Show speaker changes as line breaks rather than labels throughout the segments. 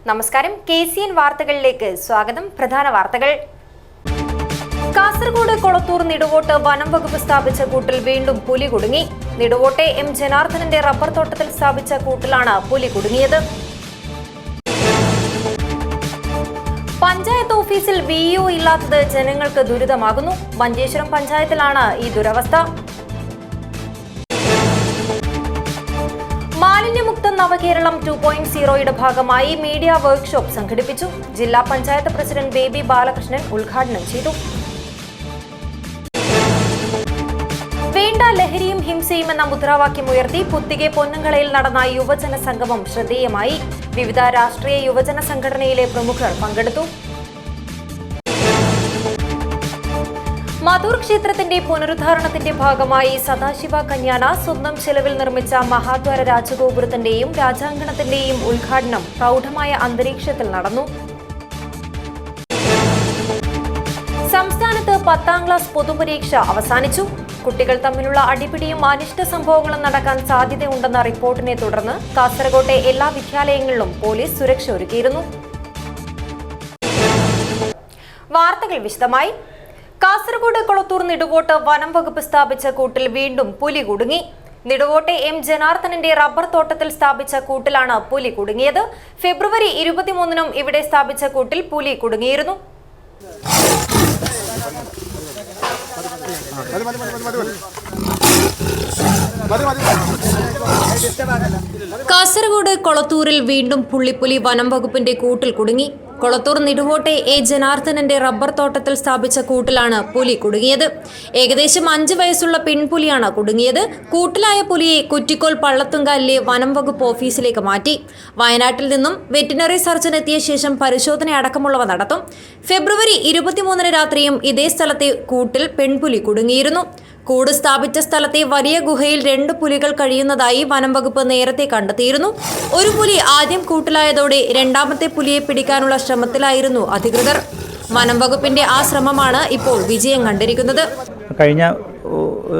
നമസ്കാരം. KCN വാർത്തകളിലേക്ക് സ്വാഗതം. പ്രധാന വാർത്തകൾ. കാസർഗോഡ് കൊളത്തൂർ നിടുവോട്ട് വനം വകുപ്പ് സ്ഥാപിച്ച കൂട്ടിൽ വീണ്ടും പുലി കുടുങ്ങി. നിടുവോട്ടെ M. ജനാർദ്ദനന്റെ റബ്ബർ തോട്ടത്തിൽ സ്ഥാപിച്ച കൂട്ടിലാണ് പുലി കുടുങ്ങിയത്. പഞ്ചായത്ത് ഓഫീസിൽ VO ഇല്ലാത്തത് ജനങ്ങൾക്ക് ദുരിതമാകുന്നു. മഞ്ചേശ്വരം പഞ്ചായത്തിലാണ് ഈ ദുരവസ്ഥ. മാലിന്യമുക്ത നവകേരളം 2.0യുടെ ഭാഗമായി മീഡിയ വർക്ക്ഷോപ്പ് സംഘടിപ്പിച്ചു. ജില്ലാ പഞ്ചായത്ത് പ്രസിഡന്റ് ബേബി ബാലകൃഷ്ണൻ ഉദ്ഘാടനം ചെയ്തു. വേണ്ട ലഹരിയും ഹിംസയും എന്ന മുദ്രാവാക്യം ഉയർത്തി പുത്തികെ പൊന്നങ്കളയിൽ നടന്ന യുവജന സംഗമം ശ്രദ്ധേയമായി. വിവിധ രാഷ്ട്രീയ യുവജന സംഘടനയിലെ പ്രമുഖർ പങ്കെടുത്തു. മധൂർ ക്ഷേത്രത്തിന്റെ പുനരുദ്ധാരണത്തിന്റെ ഭാഗമായി സദാശിവ കന്യാന സ്വന്തം ചെലവിൽ നിർമ്മിച്ച മഹാദ്വാര രാജഗോപുരത്തിന്റെയും രാജാങ്കണത്തിന്റെയും ഉദ്ഘാടനം പ്രൗഢമായ അന്തരീക്ഷത്തിൽ നടന്നു. സംസ്ഥാനത്ത് 10ാം ക്ലാസ് പൊതുപരീക്ഷ അവസാനിച്ചു. കുട്ടികൾ തമ്മിലുള്ള അടിപിടിയും അനിഷ്ട സംഭവങ്ങളും നടക്കാൻ സാധ്യതയുണ്ടെന്ന റിപ്പോർട്ടിനെ തുടർന്ന് കാസർകോട്ടെ എല്ലാ വിദ്യാലയങ്ങളിലും പോലീസ് സുരക്ഷ ഒരുക്കിയിരുന്നു. വാർത്തകൾ വിശദമായി. കാസർഗോഡ് കൊളത്തൂർ നിടുവോട്ട് വനം വകുപ്പ് സ്ഥാപിച്ച കൂട്ടിൽ വീണ്ടും പുലി കുടുങ്ങി. നിടുവോട്ടെ M. ജനാർദ്ദനന്റെ റബ്ബർ തോട്ടത്തിൽ സ്ഥാപിച്ച കൂട്ടിലാണ് പുലി കുടുങ്ങിയത്. ഫെബ്രുവരി 23-നും ഇവിടെ സ്ഥാപിച്ച കൂട്ടിൽ പുലി കുടുങ്ങിയിരുന്നു. കാസർഗോഡ് കൊളത്തൂരിൽ വീണ്ടും പുള്ളിപ്പുലി വനം വകുപ്പിന്റെ കൂട്ടിൽ കുടുങ്ങി. കൊളത്തൂർ നിടുവോട്ടെ A. ജനാർദ്ദനന്റെ റബ്ബർ തോട്ടത്തിൽ സ്ഥാപിച്ച കൂട്ടിലാണ് പുലി കുടുങ്ങിയത്. ഏകദേശം 5 വയസ്സുള്ള പെൺപുലിയാണ് കുടുങ്ങിയത്. കൂട്ടിലായ പുലിയെ കുറ്റിക്കോൽ പള്ളത്തുങ്കാലിലെ വനം വകുപ്പ് ഓഫീസിലേക്ക് മാറ്റി. വയനാട്ടിൽ നിന്നും വെറ്റിനറി സർജൻ എത്തിയ ശേഷം പരിശോധന അടക്കമുള്ളവ നടത്തും. ഫെബ്രുവരി 23-ന് രാത്രിയും ഇതേ സ്ഥലത്തെ കൂട്ടിൽ പെൺപുലി കുടുങ്ങിയിരുന്നു. കൂട് സ്ഥാപിച്ച സ്ഥലത്തെ വലിയ ഗുഹയിൽ 2 പുലികൾ കഴിയുന്നതായി വനം വകുപ്പ് നേരത്തെ കണ്ടെത്തിയിരുന്നു. ഒരു പുലി ആദ്യം കൂട്ടിലായതോടെ രണ്ടാമത്തെ പുലിയെ പിടിക്കാനുള്ള ശ്രമത്തിലായിരുന്നു അധികൃതർ. വനം വകുപ്പിന്റെ ആ ശ്രമമാണ് ഇപ്പോൾ വിജയം കണ്ടിരിക്കുന്നത്.
കഴിഞ്ഞ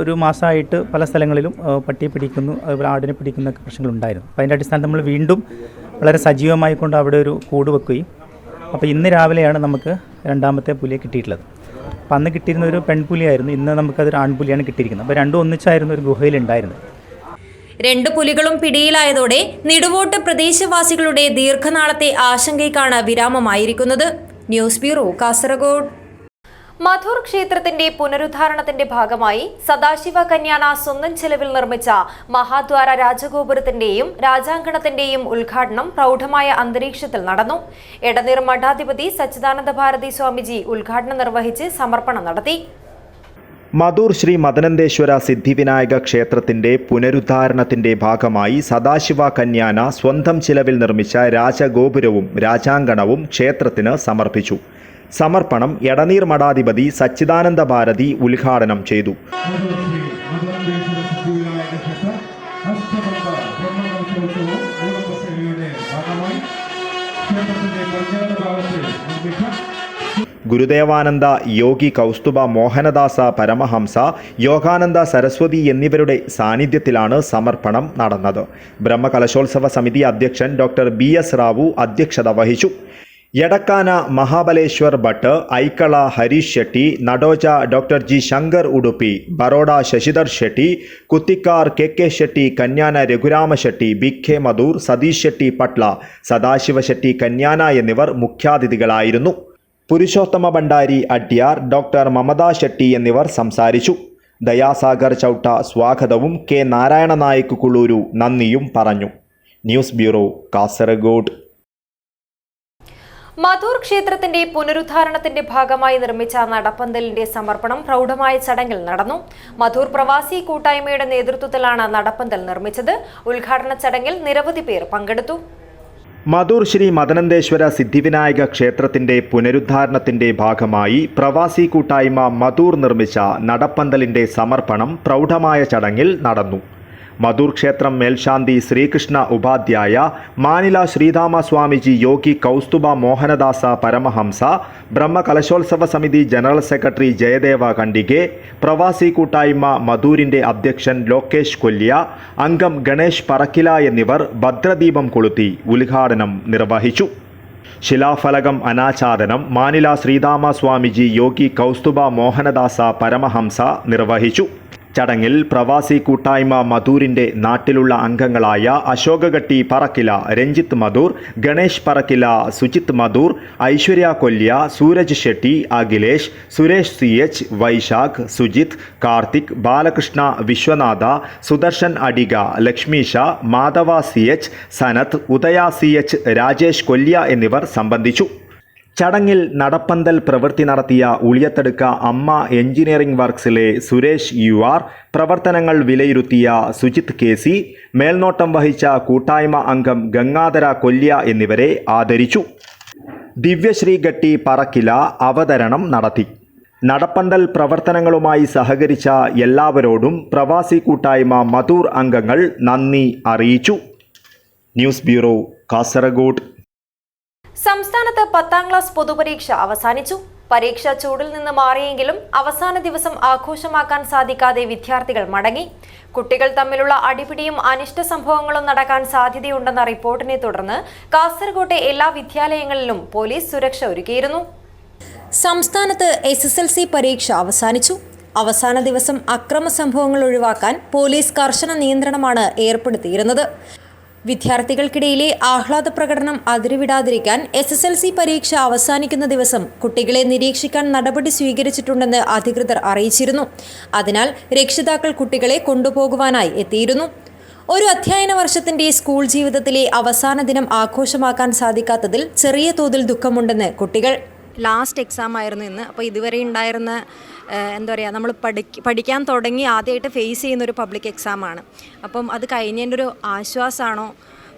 ഒരു മാസമായിട്ട് പല സ്ഥലങ്ങളിലും പട്ടിയെ പിടിക്കുന്നു, അതുപോലെ ആടിനെ പിടിക്കുന്ന പ്രശ്നങ്ങളുണ്ടായിരുന്നു. അപ്പോൾ അതിൻ്റെ അടിസ്ഥാനത്തിൽ നമ്മൾ വീണ്ടും വളരെ സജീവമായി കൊണ്ട് അവിടെ ഒരു കൂട് വെക്കുകയും അപ്പോൾ ഇന്ന് രാവിലെയാണ് നമുക്ക് രണ്ടാമത്തെ പുലിയെ കിട്ടിയിട്ടുള്ളത്. അപ്പോൾ അന്ന് കിട്ടിയിരുന്ന ഒരു പെൺപുലിയായിരുന്നു, ഇന്ന് നമുക്കതൊരു ആൺപുലിയാണ് കിട്ടിയിരിക്കുന്നത്. അപ്പോൾ രണ്ടും ഒന്നിച്ചായിരുന്നു ഒരു ഗുഹയിലുണ്ടായിരുന്നത്.
2 പുലികളും പിടിയിലായതോടെ നിടുവോട്ട് പ്രദേശവാസികളുടെ ദീർഘനാളത്തെ ആശങ്കയ്ക്കാണ് വിരാമമായിരിക്കുന്നത്. News bureau, Kasaragod. മധൂർ ക്ഷേത്രത്തിന്റെ പുനരുദ്ധാരണത്തിന്റെ ഭാഗമായി സദാശിവ കന്യാന സ്വന്തം ചെലവിൽ നിർമ്മിച്ച മഹാദ്വാര രാജഗോപുരത്തിന്റെയും രാജാങ്കണത്തിന്റെയും ഉദ്ഘാടനം പ്രൗഢമായ അന്തരീക്ഷത്തിൽ നടന്നു. എടനീർ മഠാധിപതി സച്ചിദാനന്ദ ഭാരതി സ്വാമിജി ഉദ്ഘാടനം നിർവഹിച്ച് സമർപ്പണം നടത്തി.
മധൂർ ശ്രീ മദനന്തേശ്വര സിദ്ധിവിനായക ക്ഷേത്രത്തിന്റെ പുനരുദ്ധാരണത്തിന്റെ ഭാഗമായി സദാശിവ കന്യാന സ്വന്തം ചിലവിൽ നിർമ്മിച്ച രാജഗോപുരവും രാജാങ്കണവും ക്ഷേത്രത്തിന് സമർപ്പിച്ചു. സമർപ്പണം എടനീർ മഠാധിപതി സച്ചിദാനന്ദ ഭാരതി ഉദ്ഘാടനം ചെയ്തു. ഗുരുദേവാനന്ദ, യോഗി കൗസ്തുഭ മോഹനദാസ പരമഹംസ, യോഗാനന്ദ സരസ്വതി എന്നിവരുടെ സാന്നിധ്യത്തിലാണ് സമർപ്പണം നടന്നത്. ബ്രഹ്മകലശോത്സവ സമിതി അധ്യക്ഷൻ ഡോക്ടർ BS റാവു അധ്യക്ഷത വഹിച്ചു. Edakkana Mahabaleshwar Bhat, Aikala Harish Shetty, Nadoja doctor G. Shankar Udupi, Baroda Shashidhar Shetty, Kuthikar KK Shetty, Kanyana Raghurama Shetty, BK Madhur, Satish Shetty Patla, Sadashiva Shetty Kanyana എന്നിവർ മുഖ്യാതിഥികളായിരുന്നു. പുരുഷോത്തമ ഭണ്ഡാരി അഡ്യാർ, ഡോക്ടർ മമത ഷെട്ടി എന്നിവർ സംസാരിച്ചു. ദയാസാഗർ ചൗട്ട സ്വാഗതവും K. നാരായണ നായിക് കുളൂരു നന്ദിയും പറഞ്ഞു. News bureau, Kasaragod.
മധൂർ ക്ഷേത്രത്തിന്റെ പുനരുദ്ധാരണത്തിന്റെ ഭാഗമായി നിർമ്മിച്ച നടപ്പന്തലിന്റെ സമർപ്പണം പ്രൗഢമായ ചടങ്ങിൽ നടന്നു. മധൂർ പ്രവാസി കൂട്ടായ്മയുടെ നേതൃത്വത്തിലാണ് നടപ്പന്തൽ നിർമ്മിച്ചത്. ഉദ്ഘാടന ചടങ്ങിൽ നിരവധി പേർ പങ്കെടുത്തു.
മധൂർ ശ്രീ മദനന്തേശ്വര സിദ്ധിവിനായക ക്ഷേത്രത്തിന്റെ പുനരുദ്ധാരണത്തിന്റെ ഭാഗമായി പ്രവാസി കൂട്ടായ്മ മധൂർ നിർമ്മിച്ച നടപ്പന്തലിന്റെ സമർപ്പണം പ്രൗഢമായ ചടങ്ങിൽ നടന്നു. മധൂർ ക്ഷേത്രം മേൽശാന്തി ശ്രീകൃഷ്ണ ഉപാധ്യായ, മാനില ശ്രീധാമ സ്വാമിജി, യോഗി കൗസ്തുഭ മോഹനദാസ പരമഹംസ, ബ്രഹ്മകലശോത്സവ സമിതി ജനറൽ സെക്രട്ടറി ജയദേവ കണ്ടികെ, പ്രവാസി കൂട്ടായ്മ മധൂരിൻ്റെ അധ്യക്ഷൻ ലോകേഷ് കൊല്ലിയ, അംഗം ഗണേഷ് പറക്കില എന്നിവർ ഭദ്രദീപം കൊളുത്തി ഉദ്ഘാടനം നിർവഹിച്ചു. ശിലാഫലകം അനാച്ഛാദനം മാനില ശ്രീധാമ സ്വാമിജി യോഗി കൗസ്തുഭ മോഹനദാസ പരമഹംസ നിർവഹിച്ചു. ചടങ്ങിൽ പ്രവാസി കൂട്ടായ്മ മധൂരിൻ്റെ നാട്ടിലുള്ള അംഗങ്ങളായ അശോകഗട്ടി പറക്കില, രഞ്ജിത്ത് മധൂർ, ഗണേഷ് പറക്കില, സുജിത് മധൂർ, ഐശ്വര്യ കൊല്യ, സൂരജ് ഷെട്ടി, അഖിലേഷ്, സുരേഷ് CH, വൈശാഖ്, സുജിത്, കാർത്തിക്, ബാലകൃഷ്ണ, വിശ്വനാഥ, സുദർശൻ അഡിഗ, ലക്ഷ്മീഷ, മാധവ CH, സനത്, ഉദയ CH, രാജേഷ് കൊല്യ എന്നിവർ സംബന്ധിച്ചു. ചടങ്ങിൽ നടപ്പന്തൽ പ്രവൃത്തി നടത്തിയ ഉളിയത്തടുക്ക അമ്മ എഞ്ചിനീയറിംഗ് വർക്സിലെ സുരേഷ് UR, പ്രവർത്തനങ്ങൾ വിലയിരുത്തിയ സുജിത് KC, മേൽനോട്ടം വഹിച്ച കൂട്ടായ്മ അംഗം ഗംഗാധര കൊല്യ എന്നിവരെ ആദരിച്ചു. ദിവ്യശ്രീ ഗട്ടി പറക്കില അവതരണം നടത്തി. നടപ്പന്തൽ പ്രവർത്തനങ്ങളുമായി സഹകരിച്ച എല്ലാവരോടും പ്രവാസി കൂട്ടായ്മ മധൂർ അംഗങ്ങൾ നന്ദി അറിയിച്ചു. News bureau, Kasaragod.
സംസ്ഥാനത്ത് 10ാം ക്ലാസ് പൊതുപരീക്ഷ അവസാനിച്ചു. പരീക്ഷ ചൂടിൽ നിന്ന് മാറിയെങ്കിലും അവസാന ദിവസം ആഘോഷമാക്കാൻ സാധിക്കാതെ വിദ്യാർത്ഥികൾ മടങ്ങി. കുട്ടികൾ തമ്മിലുള്ള അടിപിടിയും അനിഷ്ട സംഭവങ്ങളും നടക്കാൻ സാധ്യതയുണ്ടെന്ന റിപ്പോർട്ടിനെ തുടർന്ന് കാസർഗോട്ടെ എല്ലാ വിദ്യാലയങ്ങളിലും പോലീസ് സുരക്ഷ ഒരുക്കിയിരുന്നു. സംസ്ഥാനത്ത് SSLC പരീക്ഷ അവസാനിച്ചു. അവസാന ദിവസം അക്രമ സംഭവങ്ങൾ ഒഴിവാക്കാൻ പോലീസ് കർശന നിയന്ത്രണമാണ് ഏർപ്പെടുത്തിയിരുന്നത്. വിദ്യാർത്ഥികൾക്കിടയിലെ ആഹ്ലാദ പ്രകടനം അതിരുവിടാതിരിക്കാൻ SSLC പരീക്ഷ അവസാനിക്കുന്ന ദിവസം കുട്ടികളെ നിരീക്ഷിക്കാൻ നടപടി സ്വീകരിച്ചിട്ടുണ്ടെന്ന് അധികൃതർ അറിയിച്ചിരുന്നു. അതിനാൽ രക്ഷിതാക്കൾ കുട്ടികളെ കൊണ്ടുപോകുവാനായി എത്തിയിരുന്നു. ഒരു അധ്യയന വർഷത്തിന്റെ സ്കൂൾ ജീവിതത്തിലെ അവസാന ദിനം ആഘോഷമാക്കാൻ സാധിക്കാത്തതിൽ ചെറിയ തോതിൽ ദുഃഖമുണ്ടെന്ന് കുട്ടികൾ. ലാസ്റ്റ് എക്സാം ആയിരുന്നു ഇന്ന്. അപ്പോൾ ഇതുവരെ ഉണ്ടായിരുന്ന എന്താ പറയുക, നമ്മൾ പഠിക്കാൻ തുടങ്ങി ആദ്യമായിട്ട് ഫേസ് ചെയ്യുന്നൊരു പബ്ലിക് എക്സാമാണ്. അപ്പം അത് കഴിഞ്ഞതിൻ്റെ ഒരു ആശ്വാസമാണോ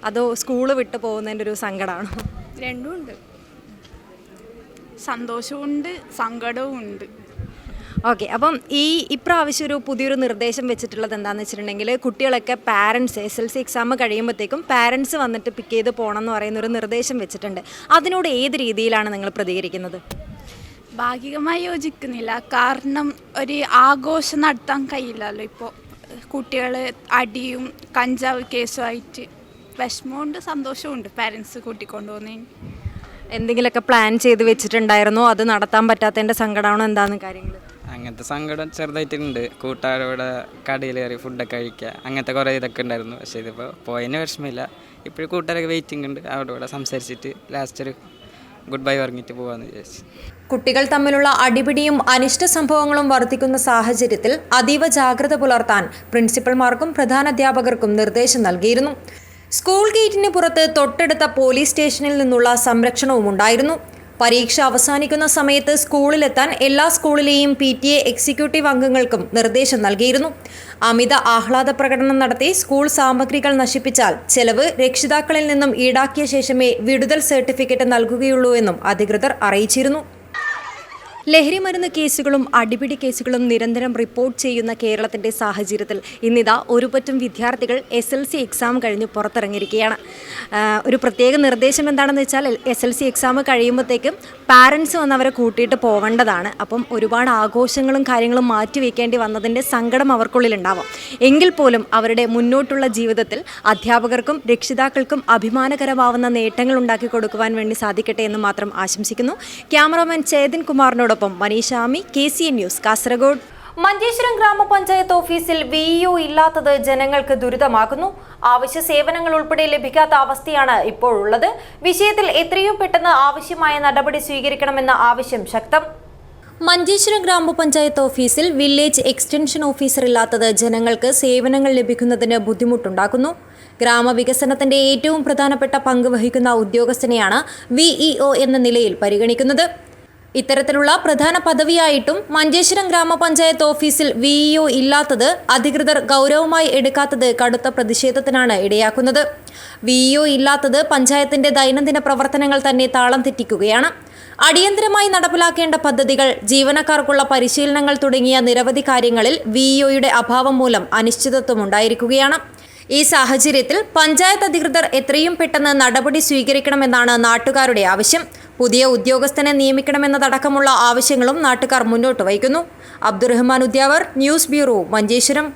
അതോ സ്കൂൾ വിട്ട് പോകുന്നതിൻ്റെ ഒരു സങ്കടമാണോ?
രണ്ടും ഉണ്ട്. സന്തോഷമുണ്ട്, സങ്കടവും ഉണ്ട്.
ഓക്കെ, അപ്പം ഇപ്രാവശ്യം ഒരു പുതിയൊരു നിർദ്ദേശം വെച്ചിട്ടുള്ളത് എന്താണെന്ന് വെച്ചിട്ടുണ്ടെങ്കിൽ കുട്ടികളൊക്കെ പാരൻസ് SSLC എക്സാം കഴിയുമ്പോഴത്തേക്കും പാരൻസ് വന്നിട്ട് പിക്ക് ചെയ്ത് പോകണം എന്ന് പറയുന്നൊരു നിർദ്ദേശം വെച്ചിട്ടുണ്ട്. അതിനോട് ഏത് രീതിയിലാണ് നിങ്ങൾ പ്രതികരിക്കുന്നത്?
ഭാഗികമായി യോജിക്കുന്നില്ല. കാരണം ഒരു ആഘോഷം നടത്താൻ കഴിയില്ലല്ലോ. ഇപ്പോൾ കുട്ടികൾ അടിയും കഞ്ചാവ് കേസുമായിട്ട് വിഷമമുണ്ട്, സന്തോഷമുണ്ട് പാരൻസ് കൂട്ടിക്കൊണ്ടുപോകുന്നതിന്.
എന്തെങ്കിലുമൊക്കെ പ്ലാൻ ചെയ്ത് വെച്ചിട്ടുണ്ടായിരുന്നോ? അത് നടത്താൻ പറ്റാത്തതിൻ്റെ സങ്കടമാണോ? എന്താണ് കാര്യങ്ങൾ?
അങ്ങനത്തെ സങ്കടം ചെറുതായിട്ടുണ്ട്. കൂട്ടുകാരോടെ കടയിൽ കയറി ഫുഡൊക്കെ കഴിക്കുക, അങ്ങനത്തെ കുറേ ഇതൊക്കെ ഉണ്ടായിരുന്നു. പക്ഷേ ഇതിപ്പോൾ പോയതിന് വിഷമമില്ല. ഇപ്പോഴും കൂട്ടുകാരൊക്കെ വെയിറ്റിംഗ് ഉണ്ട്. അവരുടെ കൂടെ സംസാരിച്ചിട്ട് ലാസ്റ്റ് ഒരു ഗുഡ് ബൈ പറഞ്ഞിട്ട് പോകാമെന്ന് വിചാരിച്ചു.
കുട്ടികൾ തമ്മിലുള്ള അടിപിടിയും അനിഷ്ട സംഭവങ്ങളും വർദ്ധിക്കുന്ന സാഹചര്യത്തിൽ അതീവ ജാഗ്രത പുലർത്താൻ പ്രിൻസിപ്പൽമാർക്കും പ്രധാനാധ്യാപകർക്കും നിർദ്ദേശം നൽകിയിരുന്നു. സ്കൂൾ ഗേറ്റിന് പുറത്ത് തൊട്ടടുത്ത പോലീസ് സ്റ്റേഷനിൽ നിന്നുള്ള സംരക്ഷണവും ഉണ്ടായിരുന്നു. പരീക്ഷ അവസാനിക്കുന്ന സമയത്ത് സ്കൂളിലെത്താൻ എല്ലാ സ്കൂളിലെയും PTA എക്സിക്യൂട്ടീവ് അംഗങ്ങൾക്കും നിർദ്ദേശം നൽകിയിരുന്നു. അമിത ആഹ്ലാദ പ്രകടനം നടത്തി സ്കൂൾ സാമഗ്രികൾ നശിപ്പിച്ചാൽ ചെലവ് രക്ഷിതാക്കളിൽ നിന്നും ഈടാക്കിയ ശേഷമേ വിടുതൽ സർട്ടിഫിക്കറ്റ് നൽകുകയുള്ളൂ എന്നും അധികൃതർ അറിയിച്ചിരുന്നു. ലഹരിമരുന്ന് കേസുകളും അടിപിടി കേസുകളും നിരന്തരം റിപ്പോർട്ട് ചെയ്യുന്ന കേരളത്തിൻ്റെ സാഹചര്യത്തിൽ ഇന്നിതാ ഒരുപറ്റം വിദ്യാർത്ഥികൾ SSLC എക്സാം കഴിഞ്ഞ് പുറത്തിറങ്ങിയിരിക്കുകയാണ്. ഒരു പ്രത്യേക നിർദ്ദേശം എന്താണെന്ന് വെച്ചാൽ SSLC എക്സാം കഴിയുമ്പോഴത്തേക്കും പാരൻസ് വന്ന് അവരെ കൂട്ടിയിട്ട് പോവേണ്ടതാണ്. അപ്പം ഒരുപാട് ആഘോഷങ്ങളും കാര്യങ്ങളും മാറ്റിവെക്കേണ്ടി വന്നതിൻ്റെ സങ്കടം അവർക്കുള്ളിലുണ്ടാവാം. എങ്കിൽ പോലും അവരുടെ മുന്നോട്ടുള്ള ജീവിതത്തിൽ അധ്യാപകർക്കും രക്ഷിതാക്കൾക്കും അഭിമാനകരമാവുന്ന നേട്ടങ്ങൾ ഉണ്ടാക്കി കൊടുക്കുവാൻ വേണ്ടി സാധിക്കട്ടെ എന്ന് മാത്രം ആശംസിക്കുന്നു. ക്യാമറാമാൻ ചേതൻ കുമാറിനോട് മനീഷാമി, KCN ന്യൂസ്, കാസർഗോഡ്. മഞ്ചേശ്വരം ഗ്രാമപഞ്ചായത്ത് ഓഫീസിൽ VEO ഇല്ലാത്തത് ജനങ്ങൾക്ക് ദുരിതമാകുന്നു. ആവശ്യ സേവനങ്ങൾ ഉൾപ്പെടെ ലഭിക്കാത്ത അവസ്ഥയാണ് ഇപ്പോഴുള്ളത്. വിഷയത്തിൽ എത്രയും പെട്ടെന്ന് ആവശ്യമായ നടപടി സ്വീകരിക്കണമെന്ന ആവശ്യം ശക്തം. മഞ്ചേശ്വരം ഗ്രാമപഞ്ചായത്ത് ഓഫീസിൽ വില്ലേജ് എക്സ്റ്റൻഷൻ ഓഫീസർ ഇല്ലാത്തത് ജനങ്ങൾക്ക് സേവനങ്ങൾ ലഭിക്കുന്നതിന് ബുദ്ധിമുട്ടുണ്ടാക്കുന്നു. ഗ്രാമവികസനത്തിന്റെ ഏറ്റവും പ്രധാനപ്പെട്ട പങ്ക് വഹിക്കുന്ന ഉദ്യോഗസ്ഥനെയാണ് VEO എന്ന നിലയിൽ പരിഗണിക്കുന്നത്. ഇത്തരത്തിലുള്ള പ്രധാന പദവിയായിട്ടും മഞ്ചേശ്വരം ഗ്രാമപഞ്ചായത്ത് ഓഫീസിൽ VEO ഇല്ലാത്തത് അധികൃതർ ഗൗരവമായി എടുക്കാത്തത് കടുത്ത പ്രതിഷേധത്തിനാണ് ഇടയാക്കുന്നത്. VEO ഇല്ലാത്തത് പഞ്ചായത്തിന്റെ ദൈനംദിന പ്രവർത്തനങ്ങൾ തന്നെ താളം തെറ്റിക്കുകയാണ്. അടിയന്തരമായി നടപ്പിലാക്കേണ്ട പദ്ധതികൾ, ജീവനക്കാർക്കുള്ള പരിശീലനങ്ങൾ തുടങ്ങിയ നിരവധി കാര്യങ്ങളിൽ VEOയുടെ അഭാവം മൂലം അനിശ്ചിതത്വം ഉണ്ടായിരിക്കുകയാണ്. ഈ സാഹചര്യത്തിൽ പഞ്ചായത്ത് അധികൃതർ എത്രയും പെട്ടെന്ന് നടപടി സ്വീകരിക്കണമെന്നാണ് നാട്ടുകാരുടെ ആവശ്യം. പുതിയ ഉദ്യോഗസ്ഥനെ നിയമിക്കണമെന്നതടക്കമുള്ള ആവശ്യങ്ങളും നാട്ടുകാർ മുന്നോട്ട് വയ്ക്കുന്നു. Abdurahman Udyavar, news bureau, Manjeshwaram.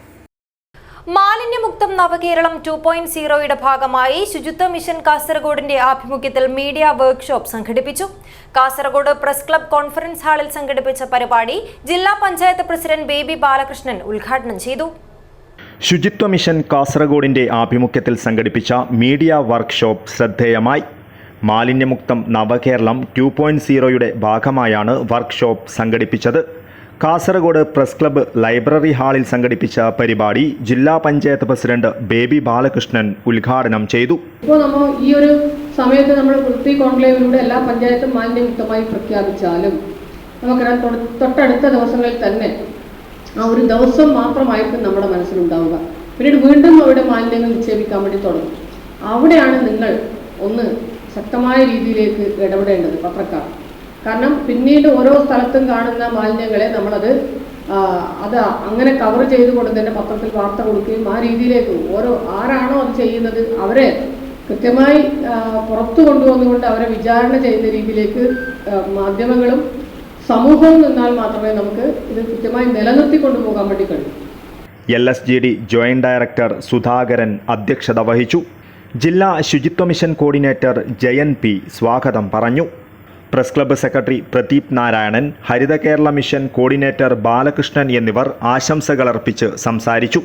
മാലിന്യമുക്തം നവകേരളം 2.0യുടെ ഭാഗമായി ശുചിത്വ മിഷൻ കാസർഗോഡിന്റെ ആഭിമുഖ്യത്തിൽ മീഡിയ വർക്ക്ഷോപ്പ് സംഘടിപ്പിച്ചു. കാസർഗോഡ് പ്രസ് ക്ലബ് കോൺഫറൻസ് ഹാളിൽ സംഘടിപ്പിച്ച പരിപാടി ജില്ലാ പഞ്ചായത്ത് പ്രസിഡന്റ് ബേബി ബാലകൃഷ്ണൻ ഉദ്ഘാടനം ചെയ്തു.
ശുചിത്വ മിഷൻ കാസർഗോഡിന്റെ ആഭിമുഖ്യത്തിൽ സംഘടിപ്പിച്ച മീഡിയ വർക്ക്ഷോപ്പ് ശ്രദ്ധേയമായി. മാലിന്യമുക്തം നവകേരളം 2.0യുടെ ഭാഗമായാണ് വർക്ക്ഷോപ്പ് സംഘടിപ്പിച്ചത്. കാസർഗോഡ് പ്രസ് ക്ലബ്ബ് ലൈബ്രറി ഹാളിൽ സംഘടിപ്പിച്ച പരിപാടി ജില്ലാ പഞ്ചായത്ത് പ്രസിഡന്റ് ബേബി ബാലകൃഷ്ണൻ ഉദ്ഘാടനം ചെയ്തു.
ഇപ്പോൾ നമ്മൾ ഈ ഒരു സമയത്ത് നമ്മൾ വൃത്തി കോൺക്ലേവിലൂടെ എല്ലാ പഞ്ചായത്തും മാലിന്യമുക്തമായി പ്രഖ്യാപിച്ചാലും നമുക്കറിയാം തൊട്ടടുത്ത ദിവസങ്ങളിൽ തന്നെ ആ ഒരു ദിവസം മാത്രമായിരിക്കും നമ്മുടെ മനസ്സിലുണ്ടാവുക. പിന്നീട് വീണ്ടും അവിടെ മാലിന്യങ്ങൾ നിക്ഷേപിക്കാൻ വേണ്ടി തുടങ്ങും. അവിടെയാണ് നിങ്ങൾ ഒന്ന് ശക്തമായ രീതിയിലേക്ക് ഇടപെടേണ്ടത് പത്രക്കാർ. കാരണം പിന്നീട് ഓരോ സ്ഥലത്തും കാണുന്ന മാലിന്യങ്ങളെ നമ്മളത് അങ്ങനെ കവർ ചെയ്തുകൊണ്ട് തന്നെ പത്രത്തിൽ വാർത്ത കൊടുക്കുകയും ആ രീതിയിലേക്ക് ആരാണോ അത് ചെയ്യുന്നത് അവരെ കൃത്യമായി പുറത്തു കൊണ്ടുവന്നുകൊണ്ട് അവരെ വിചാരണ ചെയ്യുന്ന രീതിയിലേക്ക് മാധ്യമങ്ങളും സമൂഹവും നിന്നാൽ മാത്രമേ നമുക്ക് ഇത് കൃത്യമായി നിലനിർത്തി കൊണ്ടുപോകാൻ വേണ്ടി കഴിയൂ.
LSGD ജോയിന്റ് ഡയറക്ടർ സുധാകരൻ അധ്യക്ഷത വഹിച്ചു. ജില്ലാ ശുചിത്വ മിഷൻ കോർഡിനേറ്റർ ജയൻ പി സ്വാഗതം പറഞ്ഞു. Press club secretary Pradeep Narayanan, Haritha Kerala mission coordinator Balakrishnan എന്നിവർ ആശംസകളർപ്പിച്ച് സംസാരിച്ചു.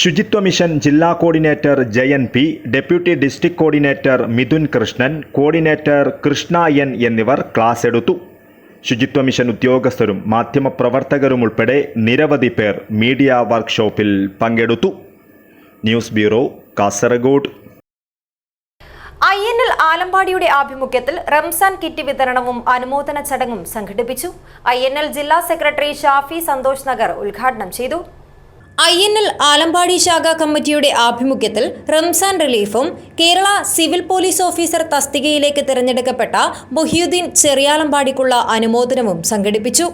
ശുചിത്വ മിഷൻ ജില്ലാ coordinator Jayan P, deputy district coordinator Mithun Krishnan, coordinator Krishna N എന്നിവർ ക്ലാസ് എടുത്തു. ശുചിത്വ മിഷൻ ഉദ്യോഗസ്ഥരും മാധ്യമപ്രവർത്തകരും ഉൾപ്പെടെ നിരവധി പേർ മീഡിയ വർക്ക്ഷോപ്പിൽ പങ്കെടുത്തു. News bureau, Kasaragod.
INL ആലമ്പാടിയുടെ ആഭിമുഖ്യത്തിൽ റംസാൻ കിറ്റ് വിതരണവും അനുമോദന ചടങ്ങും സംഘടിപ്പിച്ചു. INL ജില്ലാ സെക്രട്ടറി ഷാഫി സന്തോഷ് നഗർ ഉദ്ഘാടനം ചെയ്തു. INL ആലമ്പാടി ശാഖാ കമ്മിറ്റിയുടെ ആഭിമുഖ്യത്തിൽ റംസാൻ റിലീഫും കേരള സിവിൽ പോലീസ് ഓഫീസർ തസ്തികയിലേക്ക് തിരഞ്ഞെടുക്കപ്പെട്ട മൊഹിയുദ്ദീൻ ചെറിയാലമ്പാടിക്കുള്ള അനുമോദനവും സംഘടിപ്പിച്ചു.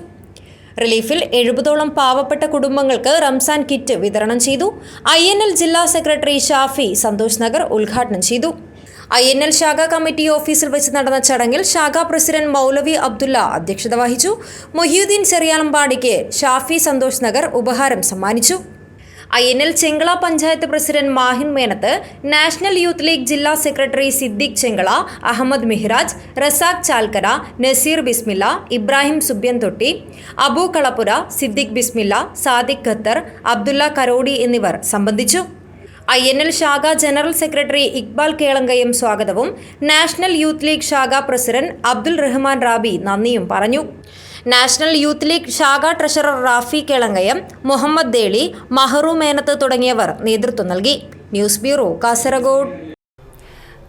റിലീഫിൽ 70ഓളം പാവപ്പെട്ട കുടുംബങ്ങൾക്ക് റംസാൻ കിറ്റ് വിതരണം ചെയ്തു. INL ജില്ലാ സെക്രട്ടറി ഷാഫി സന്തോഷ് നഗർ ഉദ്ഘാടനം ചെയ്തു. INL ശാഖാ കമ്മിറ്റി ഓഫീസിൽ വെച്ച് നടന്ന ചടങ്ങിൽ ശാഖാ പ്രസിഡന്റ് മൗലവി അബ്ദുള്ള അധ്യക്ഷത വഹിച്ചു. മൊഹിയുദ്ദീൻ ചെറിയാലമ്പാടിക്ക് ഷാഫി സന്തോഷ് നഗർ ഉപഹാരം സമ്മാനിച്ചു. INL Chengala panchayat president Mahin Menath, national youth league ജില്ലാ സെക്രട്ടറി സിദ്ദിഖ് ചെങ്കള, അഹമ്മദ് മിഹ്റാജ്, റസാഖ് ചാൽക്കര, നസീർ ബിസ്മില്ല, ഇബ്രാഹിം സുബ്യൻതൊട്ടി, അബു കളപ്പുര, സിദ്ദിഖ് ബിസ്മില്ല, സാദിഖ് ഖത്തർ, അബ്ദുള്ള കരോടി എന്നിവർ സംബന്ധിച്ചു. INL ശാഖാ ജനറൽ സെക്രട്ടറി ഇക്ബാൽ കേളങ്കയം സ്വാഗതവും നാഷണൽ യൂത്ത് ലീഗ് ശാഖാ പ്രസിഡന്റ് അബ്ദുൽ റഹ്മാൻ റാബി നന്ദിയും പറഞ്ഞു. നാഷണൽ യൂത്ത് ലീഗ് ശാഖാ ട്രഷറർ റാഫി കേളങ്കയം, മുഹമ്മദ് ദേളി, മഹറു മേനത്ത് തുടങ്ങിയവർ നേതൃത്വം നൽകി. News bureau, Kasaragod.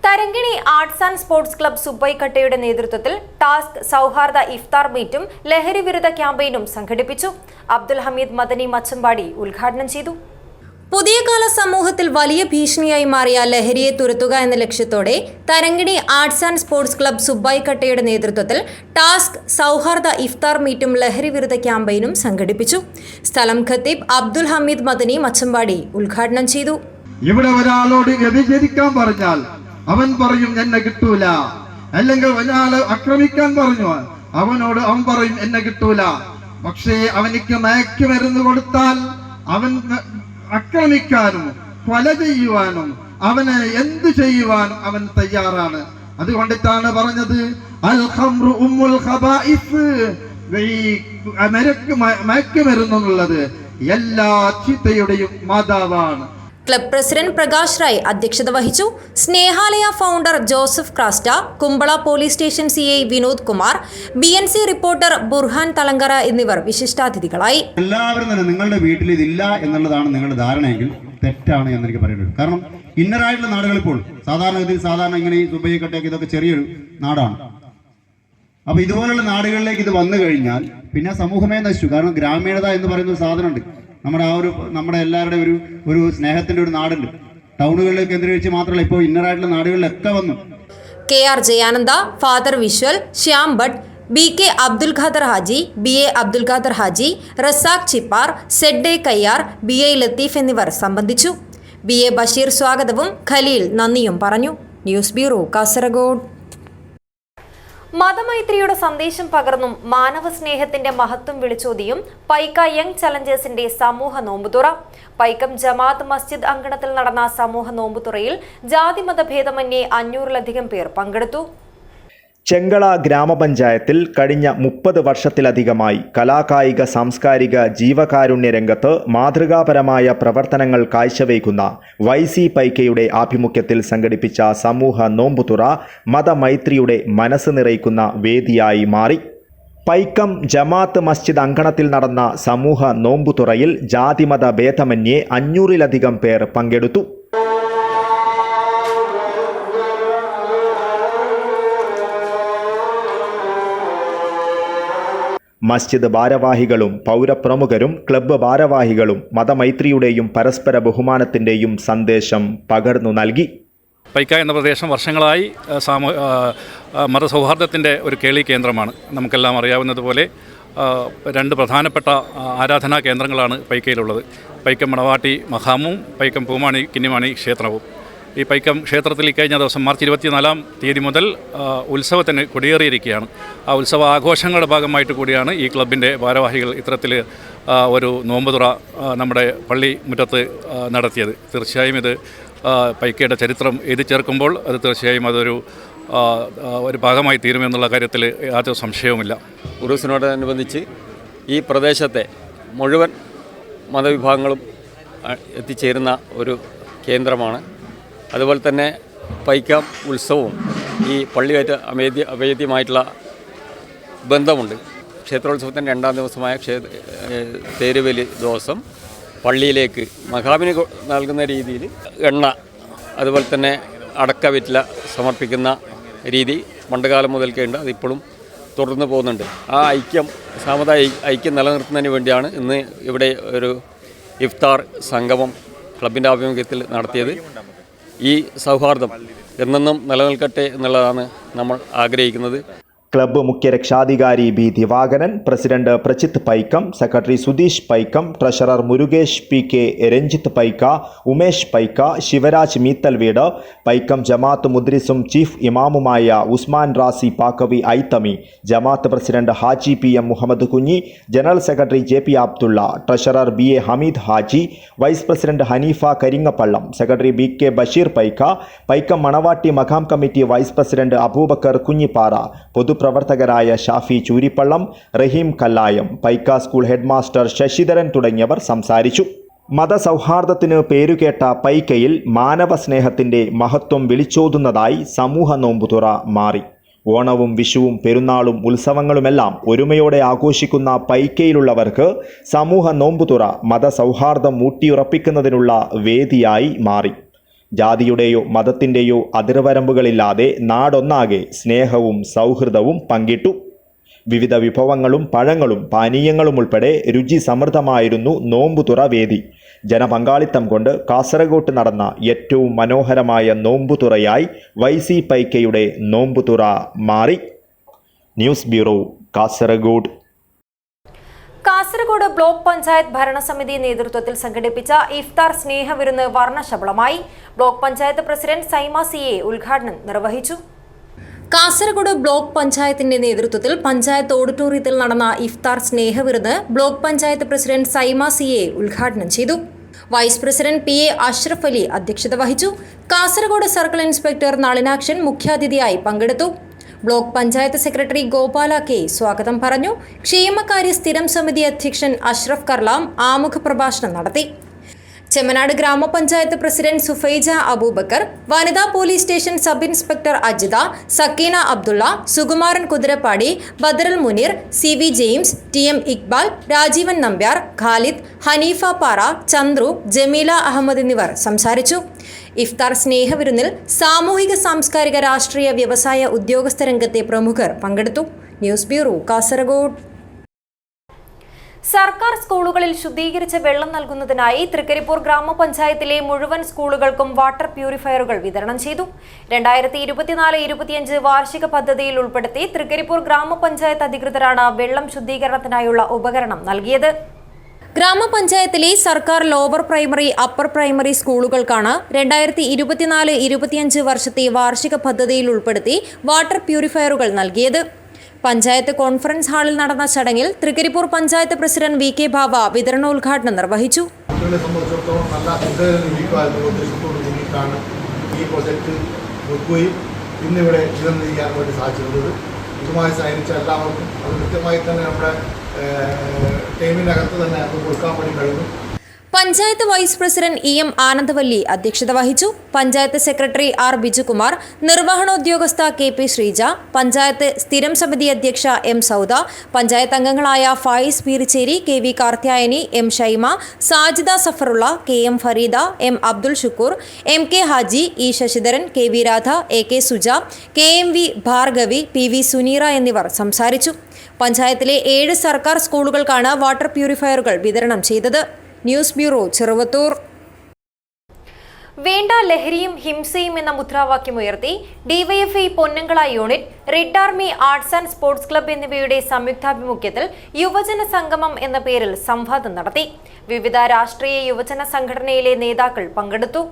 Tharangini arts and sports club സുബൈക്കട്ടയുടെ നേതൃത്വത്തിൽ ടാസ്ക് സൗഹാർദ്ദ ഇഫ്താർ മീറ്റും ലഹരി വിരുദ്ധ ക്യാമ്പയിനും സംഘടിപ്പിച്ചു. അബ്ദുൽ ഹമീദ് മദനി മച്ചമ്പാടി ഉദ്ഘാടനം ചെയ്തു. പുതിയ കാല സമൂഹത്തിൽ വലിയ ഭീഷണിയായി മാറിയ ലഹരിയെ തുരത്തുക എന്ന ലക്ഷ്യത്തോടെ Tharangini arts and sports club സുബൈക്കട്ടയുടെ നേതൃത്വത്തിൽ ടാസ്ക് സൗഹാർദ്ദ ഇഫ്താർ മീറ്റും ലഹരി വിരുദ്ധ ക്യാമ്പയിനും സംഘടിപ്പിച്ചു. സ്ഥലം ഖത്തീബ് അബ്ദുൽ ഹമീദ് മദനി മച്ചമ്പാടി ഉദ്ഘാടനം ചെയ്തു.
ഇവിടെ ഒരാളോട് വ്യഭിചരിക്കാൻ പറഞ്ഞാൽ അവൻ പറയും എന്നെ കിട്ടൂല, അല്ലെങ്കിൽ ഒരാളെ ആക്രമിക്കാൻ പറഞ്ഞു അവൻ പറയും എന്നെ കിട്ടൂല. പക്ഷേ അവനിക്ക് മയക്കുമരുന്ന് കൊടുത്താൽ അവൻ ആക്രമിക്കാനും കൊല ചെയ്യുവാനും അവനെ എന്ത് ചെയ്യുവാനും അവൻ തയ്യാറാണ്. അതുകൊണ്ടിട്ടാണ് പറഞ്ഞത് അൽ ഖംറു ഉമ്മുൽ ഖബായിസ്, മയക്കുമരുന്നുള്ളത് എല്ലാ ചീത്തയുടെയും മാതാവാണ്.
ക്ലബ് പ്രസിഡന്റ് പ്രകാശ് റായ് അധ്യക്ഷത വഹിച്ചു. Snehalaya founder Joseph Crasta, Kumbala police station CI Vinod Kumar, BNC reporter Burhan Thalangara എന്നിവർ വിശിഷ്ടാതിഥികളായി.
എല്ലാവരും തന്നെ നിങ്ങളുടെ വീട്ടിൽ ഇതില്ല എന്നുള്ളതാണ് നിങ്ങളുടെ ധാരണയെങ്കിൽ തെറ്റാണ് എന്നെനിക്ക് പറയുന്നത്. കാരണം ഇന്നറായിട്ടുള്ള നാടുകൾ ഇപ്പോൾ സാധാരണ ഇങ്ങനെ ഈ സുബൈക്കട്ടയൊക്കെ ഇതൊക്കെ ചെറിയൊരു നാടാണ്. അപ്പൊ ഇതുപോലുള്ള നാടുകളിലേക്ക് ഇത് വന്നു കഴിഞ്ഞാൽ പിന്നെ സമൂഹമേ നശിച്ചു. കാരണം ഗ്രാമീണത എന്ന് പറയുന്ന ഒരു സാധനമുണ്ട്. നമ്മുടെ എല്ലാവരുടെ ഒരു സ്നേഹത്തിന്റെ ഒരു നാടുണ്ട്. ടൗണുകളിലേക്ക് കേന്ദ്രീകരിച്ച് മാത്രമല്ല ഇപ്പോൾ ഇന്നറായിട്ടുള്ള നാടുകളിലൊക്കെ വന്നു.
KR Jayananda, father Vishwal, Shyam Bhat, BK Abdul Khader Haji, BA Abdul Khader Haji, Razak Chippar, Z Kayyar, BI Latheef എന്നിവർ സംബന്ധിച്ചു. BA ബഷീർ സ്വാഗതവും ഖലീൽ നന്ദിയും പറഞ്ഞു. News bureau, Kasaragod. മതമൈത്രിയുടെ സന്ദേശം പകർന്നും മാനവ സ്നേഹത്തിന്റെ മഹത്വം വിളിച്ചോതിയും പൈക്ക യങ് ചലഞ്ചേഴ്സിന്റെ സമൂഹ നോമ്പുതുറ. പൈക്കം ജമാഅത്ത് മസ്ജിദ് അങ്കണത്തിൽ നടന്ന സമൂഹ നോമ്പുതുറയിൽ ജാതിമത ഭേദമന്യേ 500-ലധികം പേർ പങ്കെടുത്തു.
ചെങ്കള ഗ്രാമപഞ്ചായത്തിൽ കഴിഞ്ഞ 30 വർഷത്തിലധികമായി കലാകായിക സാംസ്കാരിക ജീവകാരുണ്യ രംഗത്ത് മാതൃകാപരമായ പ്രവർത്തനങ്ങൾ കാഴ്ചവയ്ക്കുന്ന YC പൈക്കയുടെ ആഭിമുഖ്യത്തിൽ സംഘടിപ്പിച്ച സമൂഹ നോമ്പുതുറ മതമൈത്രിയുടെ മനസ്സ് നിറയ്ക്കുന്ന വേദിയായി മാറി. പൈക്കം ജമാഅത്ത് മസ്ജിദ് അങ്കണത്തിൽ നടന്ന സമൂഹ നോമ്പുതുറയിൽ ജാതിമത ഭേദമന്യേ 500-ലധികം പേർ പങ്കെടുത്തു. മസ്ജിദ് ഭാരവാഹികളും പൗരപ്രമുഖരും ക്ലബ്ബ് ഭാരവാഹികളും മതമൈത്രിയുടെയും പരസ്പര ബഹുമാനത്തിൻ്റെയും സന്ദേശം പകർന്നു നൽകി.
പൈക്ക എന്ന പ്രദേശം വർഷങ്ങളായി മതസൗഹാർദ്ദത്തിൻ്റെ ഒരു കേളി കേന്ദ്രമാണ്. നമുക്കെല്ലാം അറിയാവുന്നതുപോലെ 2 പ്രധാനപ്പെട്ട ആരാധനാ കേന്ദ്രങ്ങളാണ് പൈക്കയിലുള്ളത്. പൈക്കം മണവാട്ടി മഖാമും പൈക്കം പൂമാണി കിന്നിമാണി ക്ഷേത്രവും. ഈ പൈക്കം ക്ഷേത്രത്തിൽ കഴിഞ്ഞ ദിവസം മാർച്ച് 24-ാം തീയതി മുതൽ ഉത്സവത്തിന് കൊടിയേറിയിരിക്കുകയാണ്. ആ ഉത്സവ ആഘോഷങ്ങളുടെ ഭാഗമായിട്ട് കൂടിയാണ് ഈ ക്ലബിൻ്റെ ഭാരവാഹികൾ ഇത്തരത്തിൽ ഒരു നോമ്പുതുറ നമ്മുടെ പള്ളി മുറ്റത്ത് നടത്തിയത്. തീർച്ചയായും ഇത് പൈക്കയുടെ ചരിത്രം എഴുതി ചേർക്കുമ്പോൾ അത് തീർച്ചയായും അതൊരു ഭാഗമായി തീരുമെന്നുള്ള കാര്യത്തിൽ യാതൊരു സംശയവുമില്ല.
ഉറൂസിനോടനുബന്ധിച്ച് ഈ പ്രദേശത്തെ മുഴുവൻ മതവിഭാഗങ്ങളും എത്തിച്ചേരുന്ന ഒരു കേന്ദ്രമാണ്. അതുപോലെ തന്നെ പൈക്കം ഉത്സവവും ഈ പള്ളിയായിട്ട് അഭേദ്യമായിട്ടുള്ള ബന്ധമുണ്ട്. ക്ഷേത്രോത്സവത്തിൻ്റെ 2ാം ദിവസമായ തേരുവലി ദിവസം പള്ളിയിലേക്ക് മഖാമിന് നൽകുന്ന രീതിയിൽ എണ്ണ അതുപോലെ തന്നെ അടക്ക വെറ്റില സമർപ്പിക്കുന്ന രീതി പണ്ടുകാലം മുതൽക്കേ ഉണ്ട്. അതിപ്പോഴും തുടർന്ന് പോകുന്നുണ്ട്. ആ സാമുദായിക ഐക്യം നിലനിർത്തുന്നതിന് വേണ്ടിയാണ് ഇന്ന് ഇവിടെ ഒരു ഇഫ്താർ സംഗമം ക്ലബിൻ്റെ ആഭിമുഖ്യത്തിൽ നടത്തിയത്. ഈ സൗഹാർദ്ദം എന്നെന്നും നിലനിൽക്കട്ടെ എന്നുള്ളതാണ് നമ്മൾ ആഗ്രഹിക്കുന്നത്.
ക്ലബ്ബ് മുഖ്യ രക്ഷാധികാരി B Divakaran, president Prachith Paikam, secretary Sudheesh Paikam, treasurer Murugesh PK, Ranjith Paika, Umesh Paika, Shivaraj Meethalveed, Paikam ജമാഅത്ത് മുദ്രിസും ചീഫ് ഇമാമുമായ ഉസ്മാൻ റാസി പാക്കവി ഐത്തമി, ജമാഅത്ത് president Haji PM Muhammad Kunhi, general secretary JP Abdulla, treasurer BA Hameed Haji, vice president Hanifa Karingappallam, secretary BK Basheer Paika, Paikam മണവാട്ടി മഖാം committee vice president Abubakar Kunhippara, പൊതുപ്രവർത്തകരായ ഷാഫി ചൂരിപ്പള്ളം, റഹീം കല്ലായം, പൈക്ക സ്കൂൾ ഹെഡ്മാസ്റ്റർ ശശിധരൻ തുടങ്ങിയവർ സംസാരിച്ചു. മതസൗഹാർദ്ദത്തിന് പേരുകേട്ട പൈക്കയിൽ മാനവ സ്നേഹത്തിൻ്റെ മഹത്വം വിളിച്ചോതുന്നതായി സമൂഹ നോമ്പുതുറ മാറി. ഓണവും വിഷുവും പെരുന്നാളും ഉത്സവങ്ങളുമെല്ലാം ഒരുമയോടെ ആഘോഷിക്കുന്ന പൈക്കയിലുള്ളവർക്ക് സമൂഹ നോമ്പുതുറ മതസൗഹാർദ്ദം ഊട്ടിയുറപ്പിക്കുന്നതിനുള്ള വേദിയായി മാറി. ജാതിയുടെയോ മതത്തിൻ്റെയോ അതിർവരമ്പുകളില്ലാതെ നാടൊന്നാകെ സ്നേഹവും സൗഹൃദവും പങ്കിട്ടു. വിവിധ വിഭവങ്ങളും പഴങ്ങളും പാനീയങ്ങളും ഉൾപ്പെടെ രുചി സമൃദ്ധമായിരുന്നു നോമ്പുതുറ വേദി. ജനപങ്കാളിത്തം കൊണ്ട് കാസർഗോട്ട് നടന്ന ഏറ്റവും മനോഹരമായ നോമ്പുതുറയായി YC പൈക്കയുടെ നോമ്പുതുറ മാറി. News bureau, Kasaragod.
Kasaragod block panchayat ഭരണസമിതി നേതൃത്വത്തിൽ സംഘടിപ്പിച്ച ഇഫ്താർ സ്നേഹവിരുന്ന് വർണ്ണശബളമായി. Block panchayat president Saima CA ഉദ്ഘാടനം നിർവഹിച്ചു. കാസർഗോഡ് ബ്ലോക്ക് പഞ്ചായത്തിന്റെ നേതൃത്വത്തിൽ പഞ്ചായത്ത് ഓഡിറ്റോറിയത്തിൽ നടന്ന ഇഫ്താർ സ്നേഹവിരുന്ന് block panchayat president Saima CA ഉദ്ഘാടനം ചെയ്തു. Vice president PA Ashraf Ali അധ്യക്ഷത വഹിച്ചു. കാസർഗോഡ് സർക്കിൾ ഇൻസ്പെക്ടർ നളിനാക്ഷൻ മുഖ്യാതിഥിയായി പങ്കെടുത്തു. Block panchayat secretary Gopala K സ്വാഗതം പറഞ്ഞു. ക്ഷേമകാര്യ സ്ഥിരം സമിതി അധ്യക്ഷൻ അഷ്റഫ് കർലാം ആമുഖ പ്രഭാഷണം നടത്തി. ചെമ്മനാട് ഗ്രാമപഞ്ചായത്ത് പ്രസിഡന്റ് സുഫൈജ അബൂബക്കർ, വനിതാ police station sub inspector Ajitha, Sakeena Abdulla, Sukumaran Kuthirappady, Badarul Muneer, CV James, TM Iqbal, Rajeevan Nambiar, Khalid, Hanifa Para, Chandru, Jameela Ahmed എന്നിവർ സംസാരിച്ചു. ഇഫ്താർ സ്നേഹവിരുന്നിൽ സാമൂഹിക സാംസ്കാരിക രാഷ്ട്രീയ വ്യവസായ ഉദ്യോഗസ്ഥ രംഗത്തെ പ്രമുഖർ പങ്കെടുത്തു. News bureau, Kasaragod. സർക്കാർ സ്കൂളുകളിൽ ശുദ്ധീകരിച്ച വെള്ളം നൽകുന്നതിനായി തൃക്കരിപ്പൂർ ഗ്രാമപഞ്ചായത്തിലെ മുഴുവൻ സ്കൂളുകൾക്കും വാട്ടർ പ്യൂരിഫയറുകൾ വിതരണം ചെയ്തു. 2024-25 വാർഷിക പദ്ധതിയിൽ ഉൾപ്പെടുത്തി തൃക്കരിപ്പൂർ ഗ്രാമപഞ്ചായത്ത് അധികൃതരാണ് വെള്ളം ശുദ്ധീകരണത്തിനായുള്ള ഉപകരണം നൽകിയത്. ഗ്രാമപഞ്ചായത്തിലെ സർക്കാർ ലോവർ പ്രൈമറി അപ്പർ പ്രൈമറി സ്കൂളുകൾക്കാണ് 2024-25 വർഷത്തെ വാർഷിക പദ്ധതിയിൽ ഉൾപ്പെടുത്തി വാട്ടർ പ്യൂരിഫയറുകൾ നൽകിയത്. പഞ്ചായത്ത് കോൺഫറൻസ് ഹാളിൽ നടന്ന ചടങ്ങിൽ Trikaripur panchayat president V K Baba വിതരണോദ്ഘാടനം നിർവഹിച്ചു.
കുട്ടികളെ സംബന്ധിച്ചിടത്തോളം നല്ല ഉദ്ദേശത്തോടുകൂടിയിട്ടാണ് ഈ പ്രൊജക്ട് വെക്കുകയും ഇന്നിവിടെ നിലനിൽക്കാൻ വേണ്ടി സാധിച്ചിരുന്നത്. ഇതുമായി സഹകരിച്ച എല്ലാവർക്കും അത് കൃത്യമായി തന്നെ നമ്മുടെ ടീമിനകത്ത് തന്നെ അത് കൊടുക്കാൻ വേണ്ടി കഴിഞ്ഞു.
Panchayat vice president EM Anandavalli അധ്യക്ഷത വഹിച്ചു. പഞ്ചായത്ത് സെക്രട്ടറി R ബിജുകുമാർ, നിർവഹണോദ്യോഗസ്ഥ KP ശ്രീജ, പഞ്ചായത്ത് സ്ഥിരം സമിതി അധ്യക്ഷ M സൗദ, പഞ്ചായത്ത് അംഗങ്ങളായ Fayis പീരിച്ചേരി, KV Karthyayani, M Shaima, Sajida Safarulla, KM Farida, M Abdul Shukkur, MK Haji, E Sasidharan, KV Radha, AK Suja, KMV Bhargavi, PV Suneera എന്നിവർ സംസാരിച്ചു. പഞ്ചായത്തിലെ 7 സർക്കാർ സ്കൂളുകൾക്കാണ് വാട്ടർ പ്യൂരിഫയറുകൾ വിതരണം ചെയ്തത്. News bureau, Cheruvathur. വേണ്ട ലഹരിയും ഹിംസയും എന്ന മുദ്രാവാക്യമുയർത്തി DYFI Ponnankala unit, red army arts and sports club എന്നിവയുടെ സംയുക്താഭിമുഖ്യത്തിൽ യുവജന സംഗമം എന്ന പേരിൽ സംവാദം നടത്തി. വിവിധ രാഷ്ട്രീയ യുവജന സംഘടനയിലെ നേതാക്കൾ പങ്കെടുത്തു.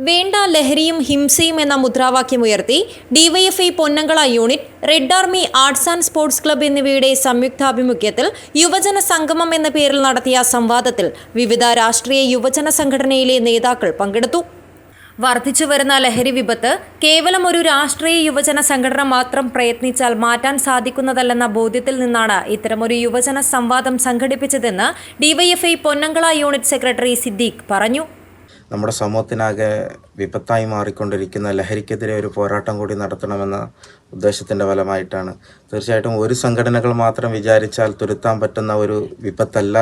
വേണ്ട ലഹരിയും ഹിംസയും എന്ന മുദ്രാവാക്യമുയർത്തി DYFI Ponnankala unit, red army arts and sports club എന്നിവയുടെ സംയുക്താഭിമുഖ്യത്തിൽ യുവജന സംഗമം എന്ന പേരിൽ നടത്തിയ സംവാദത്തിൽ വിവിധ രാഷ്ട്രീയ യുവജന സംഘടനയിലെ നേതാക്കൾ പങ്കെടുത്തു. വർദ്ധിച്ചുവരുന്ന ലഹരി വിപത്ത് കേവലം ഒരു രാഷ്ട്രീയ യുവജന സംഘടന മാത്രം പ്രയത്നിച്ചാൽ മാറ്റാൻ സാധിക്കുന്നതല്ലെന്ന ബോധ്യത്തിൽ നിന്നാണ് ഇത്തരമൊരു യുവജന സംവാദം സംഘടിപ്പിച്ചതെന്ന് DYFI Ponnankala unit secretary Siddique പറഞ്ഞു.
നമ്മുടെ സമൂഹത്തിനാകെ വിപത്തായി മാറിക്കൊണ്ടിരിക്കുന്ന ലഹരിക്കെതിരെ ഒരു പോരാട്ടം കൂടി നടത്തണമെന്ന ഉദ്ദേശത്തിൻ്റെ ഫലമായിട്ടാണ്. തീർച്ചയായിട്ടും ഒരു സംഘടനകൾ മാത്രം വിചാരിച്ചാൽ തുരുത്താൻ പറ്റുന്ന ഒരു വിപത്തല്ല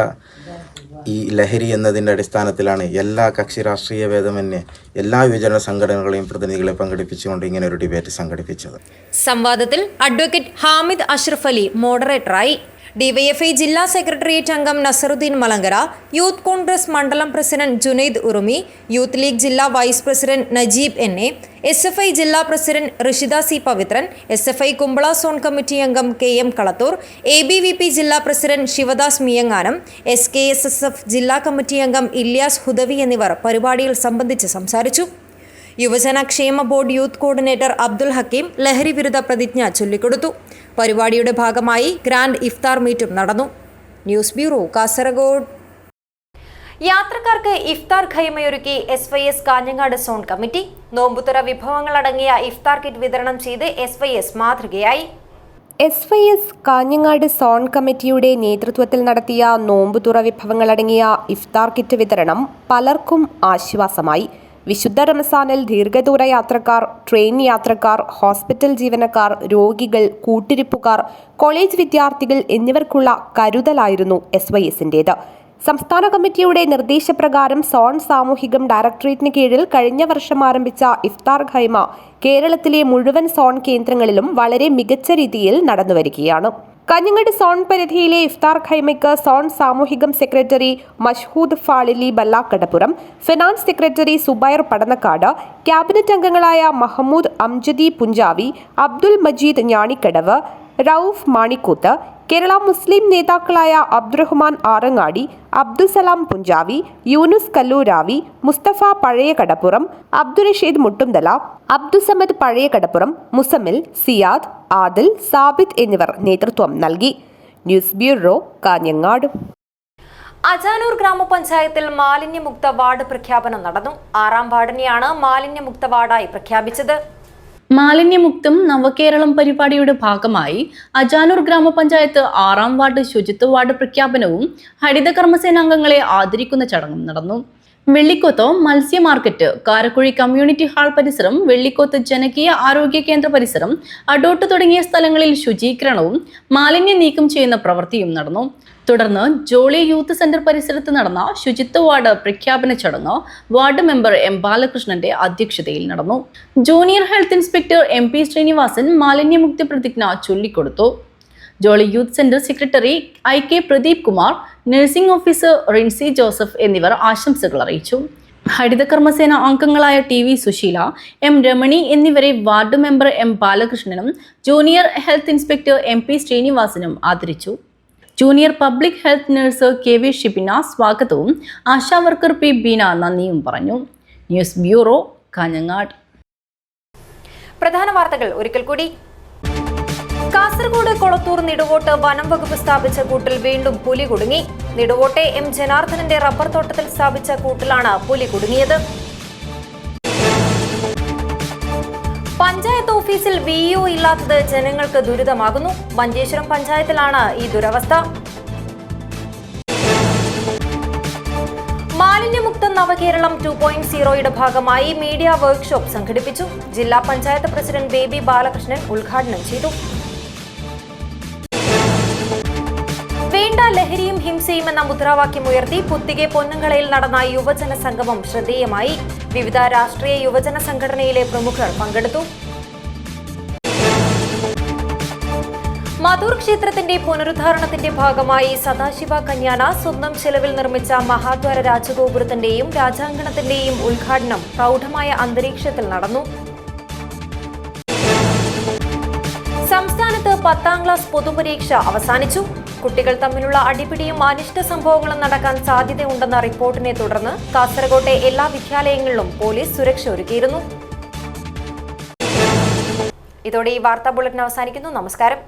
ഈ ലഹരി എന്നതിൻ്റെ അടിസ്ഥാനത്തിലാണ് എല്ലാ കക്ഷി രാഷ്ട്രീയ ഭേദമന്യേ എല്ലാ യുവജന സംഘടനകളെയും പ്രതിനിധികളെ പങ്കെടുപ്പിച്ചുകൊണ്ട് ഇങ്ങനെ ഒരു ഡിബേറ്റ് സംഘടിപ്പിച്ചത്.
സംവാദത്തിൽ അഡ്വക്കേറ്റ് ഹാമിദ് അഷ്റഫ് അലി മോഡറേറ്ററായി. DYFI ജില്ലാ സെക്രട്ടേറിയറ്റ് അംഗം നസറുദ്ദീൻ മലങ്കര, യൂത്ത് കോൺഗ്രസ് മണ്ഡലം president Junaid Urumi, youth league ജില്ലാ vice president Najeeb NA, SFI ജില്ലാ president Rishitha C Pavithran, SFI Kumbala zone committee അംഗം KM കളത്തൂർ, ABVP ജില്ലാ പ്രസിഡന്റ് ശിവദാസ് മിയങ്ങാനം, SKSSF ജില്ലാ കമ്മിറ്റി അംഗം ഇല്യാസ് ഹുദവി എന്നിവർ പരിപാടിയിൽ സംബന്ധിച്ച് സംസാരിച്ചു. യുവജന ക്ഷേമ board youth coordinator Abdul Hakeem ലഹരി വിരുദ്ധ പ്രതിജ്ഞ ചൊല്ലിക്കൊടുത്തു. പരിപാടിയുടെ ഭാഗമായി ഗ്രാൻഡ് ഇഫ്താർ മീറ്റും നടന്നു. News bureau, Kasaragod. യാത്രക്കാർക്ക് ഇഫ്താർ ഖൈമയൊരുക്കി SYS കാഞ്ഞങ്ങാട് സോൺ കമ്മിറ്റി. നോമ്പുതുറ വിഭവങ്ങളടങ്ങിയ ഇഫ്താർ കിറ്റ് വിതരണം ചെയ്ത് SYS മാതൃകയായി.
SYS കാഞ്ഞങ്ങാട് സോൺ കമ്മിറ്റിയുടെ നേതൃത്വത്തിൽ നടത്തിയ നോമ്പുതുറ വിഭവങ്ങളടങ്ങിയ ഇഫ്താർ കിറ്റ് വിതരണം പലർക്കും ആശ്വാസമായി. വിശുദ്ധ റമസാനിൽ ദീർഘദൂര യാത്രക്കാർ, ട്രെയിൻ യാത്രക്കാർ, ഹോസ്പിറ്റൽ ജീവനക്കാർ, രോഗികൾ, കൂട്ടിരിപ്പുകാർ, കോളേജ് വിദ്യാർത്ഥികൾ എന്നിവർക്കുള്ള കരുതലായിരുന്നു SYSന്റേത്. സംസ്ഥാന കമ്മിറ്റിയുടെ നിർദ്ദേശപ്രകാരം സോൺ സാമൂഹികം ഡയറക്ടറേറ്റിന് കീഴിൽ കഴിഞ്ഞ വർഷം ആരംഭിച്ച ഇഫ്താർ ഖൈമ കേരളത്തിലെ മുഴുവൻ സോൺ കേന്ദ്രങ്ങളിലും വളരെ മികച്ച രീതിയിൽ നടന്നുവരികയാണ്. കാഞ്ഞങ്ങാട് സോൺ പരിധിയിലെ ഇഫ്താർ ഖൈമയ്ക്ക് സോൺ സാമൂഹികം secretary Mashhood Fazili Ballakadappuram, finance secretary Subair Padannakkad, cabinet അംഗങ്ങളായ മഹമ്മൂദ് അംജദി പുഞ്ചാവി, അബ്ദുൽ മജീദ് ഞാണിക്കടവ്, റൌഫ് മാണിക്കൂത്ത്, കേരള മുസ്ലിം നേതാക്കളായ അബ്ദുറഹ്മാൻ ആറങ്ങാടി, അബ്ദുസലാം പുഞ്ചാവി, യൂനുസ് കല്ലൂരാവി, മുസ്തഫ പഴയ കടപ്പുറം, അബ്ദുറഷീദ് മുട്ടുംതല, അബ്ദുസമദ് പഴയ കടപ്പുറം, മുസമ്മിൽ, സിയാദ്, ആദിൽ, സാബിത്ത് എന്നിവർ നേതൃത്വം നൽകി. News bureau, Kanhangad.
അജാനൂർ ഗ്രാമപഞ്ചായത്തിൽ മാലിന്യമുക്ത വാർഡ് പ്രഖ്യാപനം നടന്നു. 6ാം വാർഡിനെയാണ് മാലിന്യമുക്ത വാർഡായി പ്രഖ്യാപിച്ചത്.
മാലിന്യമുക്തം നവകേരളം പരിപാടിയുടെ ഭാഗമായി അജാനൂർ ഗ്രാമപഞ്ചായത്ത് 6ാം വാർഡ് ശുചിത്വ വാർഡ് പ്രഖ്യാപനവും ഹരിത കർമ്മസേനാംഗങ്ങളെ ആദരിക്കുന്ന ചടങ്ങും നടന്നു. വെള്ളിക്കോത്ത് മത്സ്യ മാർക്കറ്റ്, കാരക്കുഴി കമ്മ്യൂണിറ്റി ഹാൾ പരിസരം, വെള്ളിക്കോത്ത് ജനകീയ ആരോഗ്യ കേന്ദ്ര പരിസരം, അഡോട്ട് തുടങ്ങിയ സ്ഥലങ്ങളിൽ ശുചീകരണവും മാലിന്യ നീക്കം ചെയ്യുന്ന പ്രവൃത്തിയും നടന്നു. തുടർന്ന് ജോളി യൂത്ത് സെന്റർ പരിസരത്ത് നടന്ന ശുചിത്വ വാർഡ് പ്രഖ്യാപന ചടങ്ങ് വാർഡ് മെമ്പർ M ബാലകൃഷ്ണന്റെ അധ്യക്ഷതയിൽ നടന്നു. Junior health inspector MP Srinivasan മാലിന്യമുക്തി പ്രതിജ്ഞ ചൊല്ലിക്കൊടുത്തു. Jolly youth centre secretary IK Pradeep Kumar, nursing officer Rincy Joseph എന്നിവർ ആശംസകൾ അറിയിച്ചു. ഹരിത കർമ്മസേന അംഗങ്ങളായ TV സുശീല, M രമണി എന്നിവരെ വാർഡ് മെമ്പർ M ബാലകൃഷ്ണനും ജൂനിയർ ഹെൽത്ത് ഇൻസ്പെക്ടർ MP ശ്രീനിവാസനും ആദരിച്ചു. Junior public health nurse KV Shibina സ്വാഗതവും ആശാവർക്കർ P ബീന നന്ദിയും പറഞ്ഞു. News bureau, Kanhangad.
പ്രധാന വാർത്തകൾ ഒരിക്കൽ കൂടി. കാസർഗോഡ് കൊളത്തൂർ നിടുവോട്ട് വനം വകുപ്പ് സ്ഥാപിച്ച കൂട്ടിൽ വീണ്ടും പുലി കുടുങ്ങി. നിടുവോട്ടെ M ജനാർദ്ദനന്റെ റബ്ബർ തോട്ടത്തിൽ സ്ഥാപിച്ച കൂട്ടിലാണ് പുലി കുടുങ്ങിയത്. പഞ്ചായത്ത് ഓഫീസിൽ VO ഇല്ലാത്തത് ജനങ്ങൾക്ക് ദുരിതമാകുന്നു. മഞ്ചേശ്വരം പഞ്ചായത്തിലാണ് ഈ ദുരവസ്ഥ. മാലിന്യമുക്ത നവകേരളം 2.0യുടെ ഭാഗമായി മീഡിയ വർക്ക്ഷോപ്പ് സംഘടിപ്പിച്ചു. ജില്ലാ പഞ്ചായത്ത് പ്രസിഡന്റ് ബേബി ബാലകൃഷ്ണൻ ഉദ്ഘാടനം ചെയ്തു. വേണ്ട ലഹരിയും ഹിംസയും എന്ന മുദ്രാവാക്യമുയർത്തി പുത്തികെ പൊന്നങ്കളയിൽ നടന്ന യുവജന സംഗമം ശ്രദ്ധേയമായി. വിവിധ രാഷ്ട്രീയ യുവജന സംഘടനയിലെ പ്രമുഖർ പങ്കെടുത്തു. മധൂർ ക്ഷേത്രത്തിന്റെ പുനരുദ്ധാരണത്തിന്റെ ഭാഗമായി സദാശിവ കന്യാന സ്വന്തം ചെലവിൽ നിർമ്മിച്ച മഹാദ്വാര രാജഗോപുരത്തിന്റെയും രാജാങ്കണത്തിന്റെയും ഉദ്ഘാടനം പ്രൗഢമായ അന്തരീക്ഷത്തിൽ നടന്നു. സംസ്ഥാനത്ത് 10ാം ക്ലാസ് പൊതുപരീക്ഷ അവസാനിച്ചു. കുട്ടികൾ തമ്മിലുള്ള അടിപിടിയും അനിഷ്ട സംഭവങ്ങളും നടക്കാൻ സാധ്യതയുണ്ടെന്ന റിപ്പോർട്ടിനെ തുടർന്ന് കാസർകോട്ടെ എല്ലാ വിദ്യാലയങ്ങളിലും പോലീസ് സുരക്ഷ ഒരുക്കിയിരുന്നു. ഇതോടെ ഈ വാർത്താ ബുള്ളറ്റിൻ അവസാനിക്കുന്നു. നമസ്കാരം.